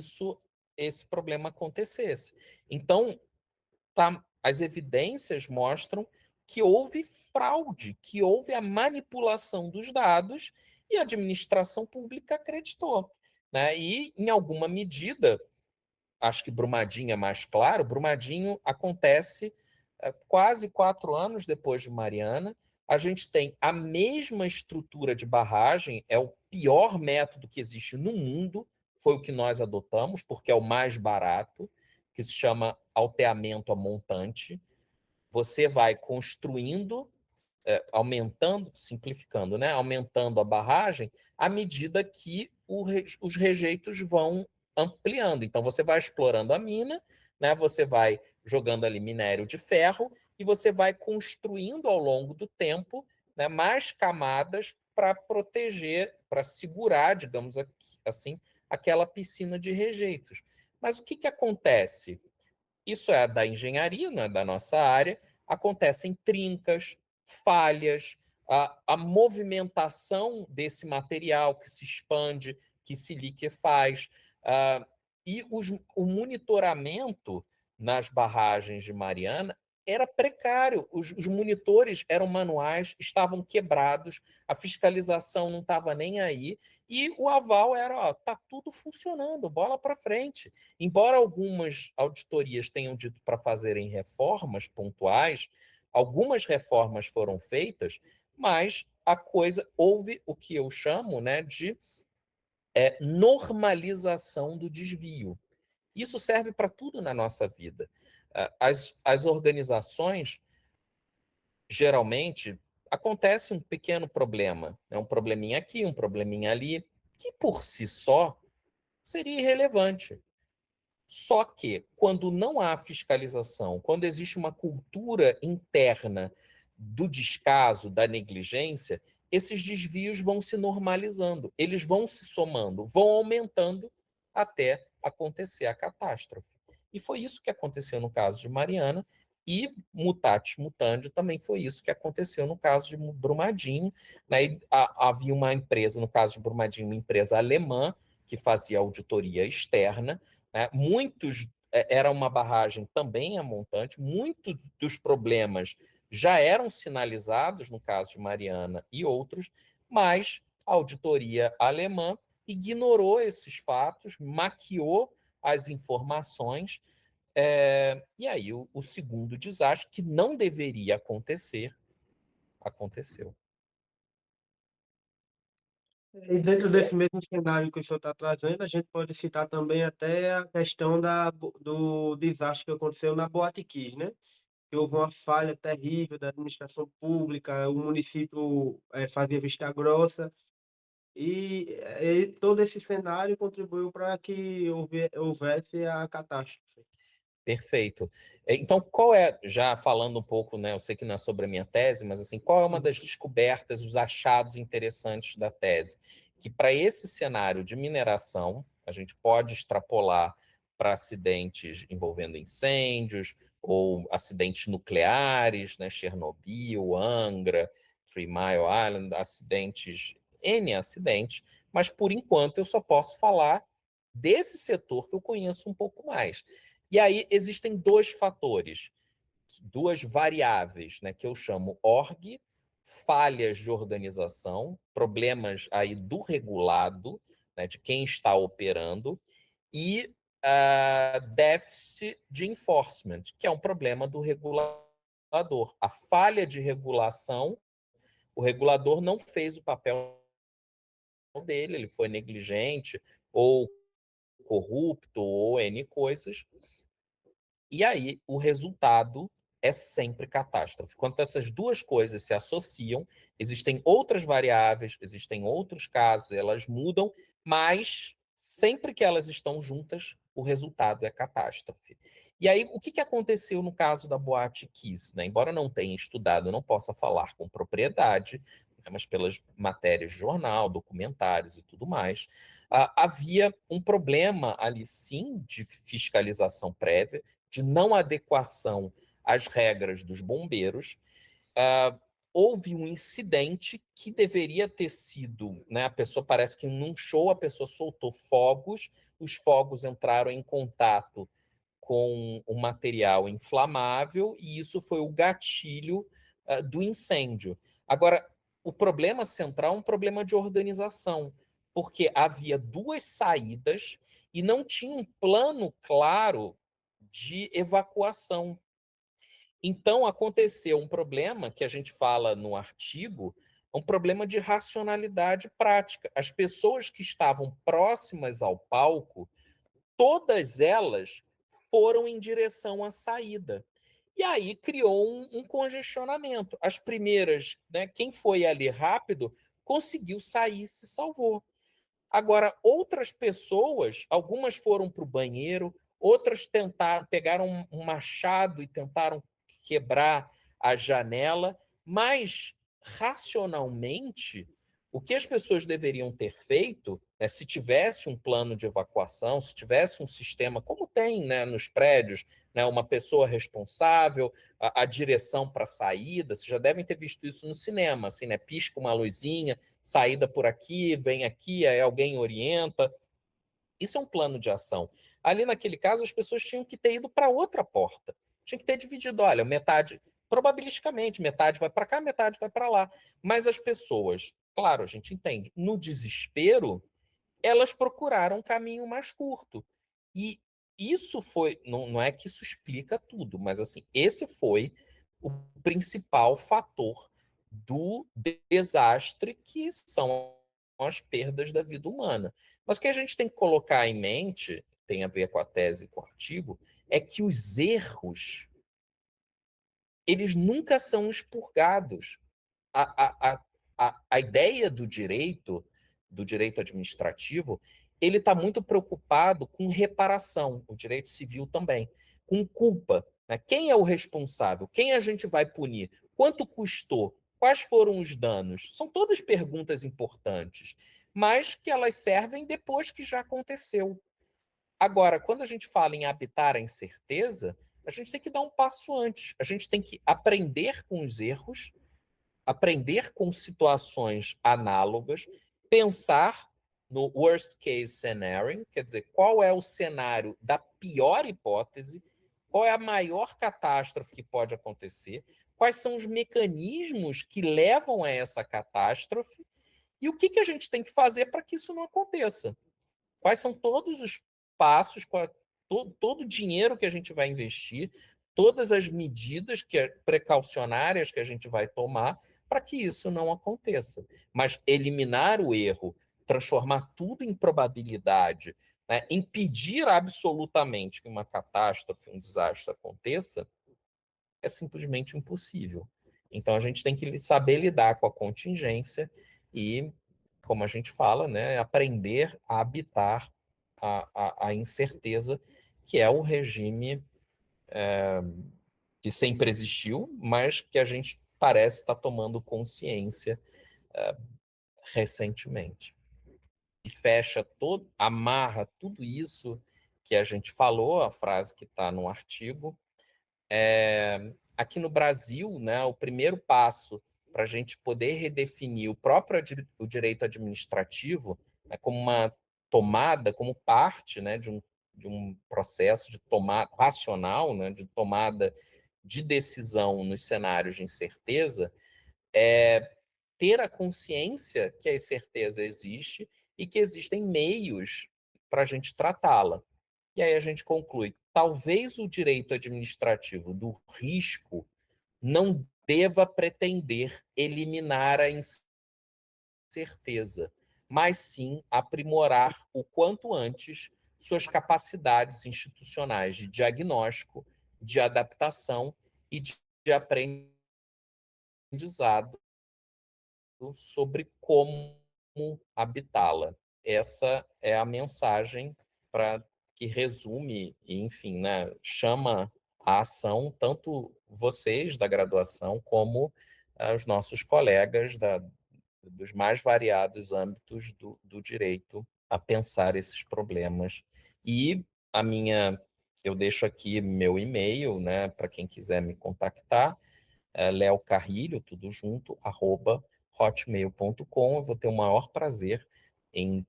B: esse problema acontecesse. Então, as evidências mostram que houve fraude, que houve a manipulação dos dados, e a administração pública acreditou. Né? E, em alguma medida, acho que Brumadinho é mais claro, Brumadinho acontece quase 4 anos depois de Mariana. A gente tem a mesma estrutura de barragem, é o pior método que existe no mundo, foi o que nós adotamos, porque é o mais barato, que se chama alteamento a montante. Você vai construindo, aumentando, simplificando, né? Aumentando a barragem à medida que os rejeitos vão ampliando. Então, você vai explorando a mina, né? Você vai jogando ali minério de ferro, e você vai construindo ao longo do tempo, né, mais camadas para proteger, para segurar, digamos assim, aquela piscina de rejeitos. Mas o que, que acontece? Isso é da engenharia, não é da nossa área. Acontecem trincas, falhas, a movimentação desse material que se expande, que se liquefaz, e o monitoramento nas barragens de Mariana era precário. Os monitores eram manuais, estavam quebrados, a fiscalização não estava nem aí, e o aval era, ó, tá tudo funcionando, bola para frente. Embora algumas auditorias tenham dito para fazerem reformas pontuais, algumas reformas foram feitas, mas a coisa houve o que eu chamo, né, de normalização do desvio. Isso serve para tudo na nossa vida. As organizações, geralmente, acontece um pequeno problema, né, um probleminha aqui, um probleminha ali, que por si só seria irrelevante. Só que, quando não há fiscalização, quando existe uma cultura interna do descaso, da negligência, esses desvios vão se normalizando, eles vão se somando, vão aumentando até acontecer a catástrofe. E foi isso que aconteceu no caso de Mariana, e mutatis mutandi também foi isso que aconteceu no caso de Brumadinho. Né? E havia uma empresa, no caso de Brumadinho, uma empresa alemã que fazia auditoria externa, né? Era uma barragem também a montante, muitos dos problemas já eram sinalizados no caso de Mariana e outros, mas a auditoria alemã ignorou esses fatos, maquiou as informações, e aí o segundo desastre, que não deveria acontecer, aconteceu.
C: E dentro desse mesmo cenário que o senhor está trazendo, a gente pode citar também até a questão do desastre que aconteceu na Boate Kiss, né? Que houve uma falha terrível da administração pública, o município fazia vista grossa, e todo esse cenário contribuiu para que houvesse a catástrofe.
B: Perfeito. Então, qual é, já falando um pouco, né, eu sei que não é sobre a minha tese, mas assim, qual é uma das descobertas, os achados interessantes da tese? Que para esse cenário de mineração, a gente pode extrapolar para acidentes envolvendo incêndios ou acidentes nucleares, né, Chernobyl, Angra, Three Mile Island, acidentes, N acidentes, mas por enquanto eu só posso falar desse setor que eu conheço um pouco mais. E aí existem dois fatores, duas variáveis, né, que eu chamo org, falhas de organização, problemas aí do regulado, né, de quem está operando, e déficit de enforcement, que é um problema do regulador. A falha de regulação, o regulador não fez o papel dele, ele foi negligente, ou corrupto, ou N coisas, e aí, o resultado é sempre catástrofe. Quando essas duas coisas se associam, existem outras variáveis, existem outros casos, elas mudam, mas sempre que elas estão juntas, o resultado é catástrofe. E aí, o que aconteceu no caso da Boate Kiss? Né? Embora não tenha estudado, não possa falar com propriedade, né, mas pelas matérias de jornal, documentários e tudo mais, havia um problema ali, sim, de fiscalização prévia, de não adequação às regras dos bombeiros. Houve um incidente que deveria ter sido, né, a pessoa parece que num show a pessoa soltou fogos, os fogos entraram em contato com um material inflamável e isso foi o gatilho do incêndio. Agora, o problema central é um problema de organização, porque havia duas saídas e não tinha um plano claro de evacuação. Então, aconteceu um problema que a gente fala no artigo, um problema de racionalidade prática. As pessoas que estavam próximas ao palco, todas elas foram em direção à saída. E aí criou um congestionamento. As primeiras, né, quem foi ali rápido, conseguiu sair e se salvou. Agora, outras pessoas, algumas foram para o banheiro, outras tentaram, pegaram um machado e tentaram quebrar a janela, mas racionalmente, o que as pessoas deveriam ter feito, né, se tivesse um plano de evacuação, se tivesse um sistema, como tem, né, nos prédios, né, uma pessoa responsável, a direção para a saída, vocês já devem ter visto isso no cinema, assim, né, pisca uma luzinha, saída por aqui, vem aqui, aí alguém orienta. Isso é um plano de ação. Ali naquele caso, as pessoas tinham que ter ido para outra porta. Tinha que ter dividido, olha, metade, probabilisticamente, metade vai para cá, metade vai para lá. Mas as pessoas, claro, a gente entende, no desespero, elas procuraram um caminho mais curto. E isso foi, não é que isso explica tudo, mas assim, esse foi o principal fator do desastre que são as perdas da vida humana. Mas o que a gente tem que colocar em mente, tem a ver com a tese e com o artigo, é que os erros, eles nunca são expurgados. A ideia do direito administrativo, ele está muito preocupado com reparação, o direito civil também, com culpa. Né? Quem é o responsável? Quem a gente vai punir? Quanto custou? Quais foram os danos? São todas perguntas importantes, mas que elas servem depois que já aconteceu. Agora, quando a gente fala em habitar a incerteza, a gente tem que dar um passo antes. A gente tem que aprender com os erros, aprender com situações análogas, pensar no worst case scenario, quer dizer, qual é o cenário da pior hipótese, qual é a maior catástrofe que pode acontecer, quais são os mecanismos que levam a essa catástrofe e o que a gente tem que fazer para que isso não aconteça. Quais são todos os passos, todo o dinheiro que a gente vai investir, todas as medidas precaucionárias que a gente vai tomar para que isso não aconteça. Mas eliminar o erro, transformar tudo em probabilidade, né, impedir absolutamente que uma catástrofe, um desastre aconteça, é simplesmente impossível. Então a gente tem que saber lidar com a contingência e, como a gente fala, né, aprender a habitar a incerteza, que é o regime que sempre existiu, mas que a gente parece estar tomando consciência recentemente. E fecha todo, amarra tudo isso que a gente falou, a frase que está no artigo. Aqui no Brasil, né, o primeiro passo para a gente poder redefinir o próprio o direito administrativo, né, como uma tomada, como parte, né, de um processo de tomada racional, né, de tomada de decisão nos cenários de incerteza, é ter a consciência que a incerteza existe e que existem meios para a gente tratá-la. E aí a gente conclui, talvez o direito administrativo do risco não deva pretender eliminar a incerteza, mas sim aprimorar o quanto antes suas capacidades institucionais de diagnóstico, de adaptação e de aprendizado sobre como habitá-la. Essa é a mensagem para que resume e, enfim, né, chama a ação tanto vocês da graduação como os nossos colegas dos mais variados âmbitos do direito a pensar esses problemas. E eu deixo aqui meu e-mail, né, para quem quiser me contactar, Léo Carrilho, tudo junto, @hotmail.com. Eu vou ter o maior prazer em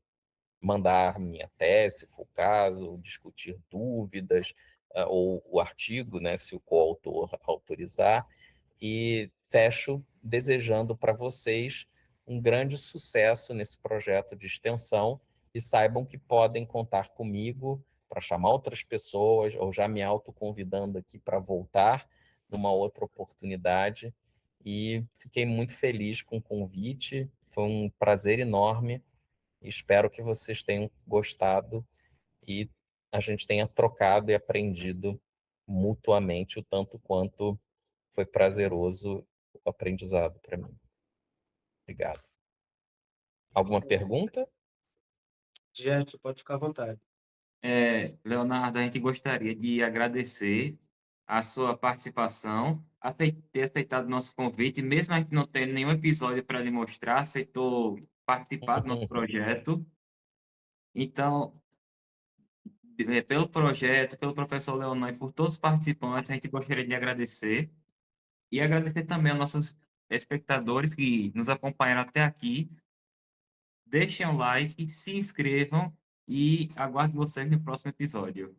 B: mandar minha tese, se for o caso, discutir dúvidas, ou o artigo, né, se o coautor autorizar. E fecho desejando para vocês um grande sucesso nesse projeto de extensão e saibam que podem contar comigo para chamar outras pessoas, ou já me autoconvidando aqui para voltar numa outra oportunidade. E fiquei muito feliz com o convite, foi um prazer enorme. Espero que vocês tenham gostado e a gente tenha trocado e aprendido mutuamente o tanto quanto foi prazeroso o aprendizado para mim. Obrigado. Alguma pergunta?
C: Gerson, pode ficar à vontade.
A: Leonardo, a gente gostaria de agradecer a sua participação, ter aceitado o nosso convite, mesmo a gente não tendo nenhum episódio para lhe mostrar, aceitou participar do nosso projeto. Então, pelo projeto, pelo professor Leonor e por todos os participantes, a gente gostaria de agradecer. E agradecer também aos nossos espectadores que nos acompanharam até aqui. Deixem um like, se inscrevam e aguardo vocês no próximo episódio.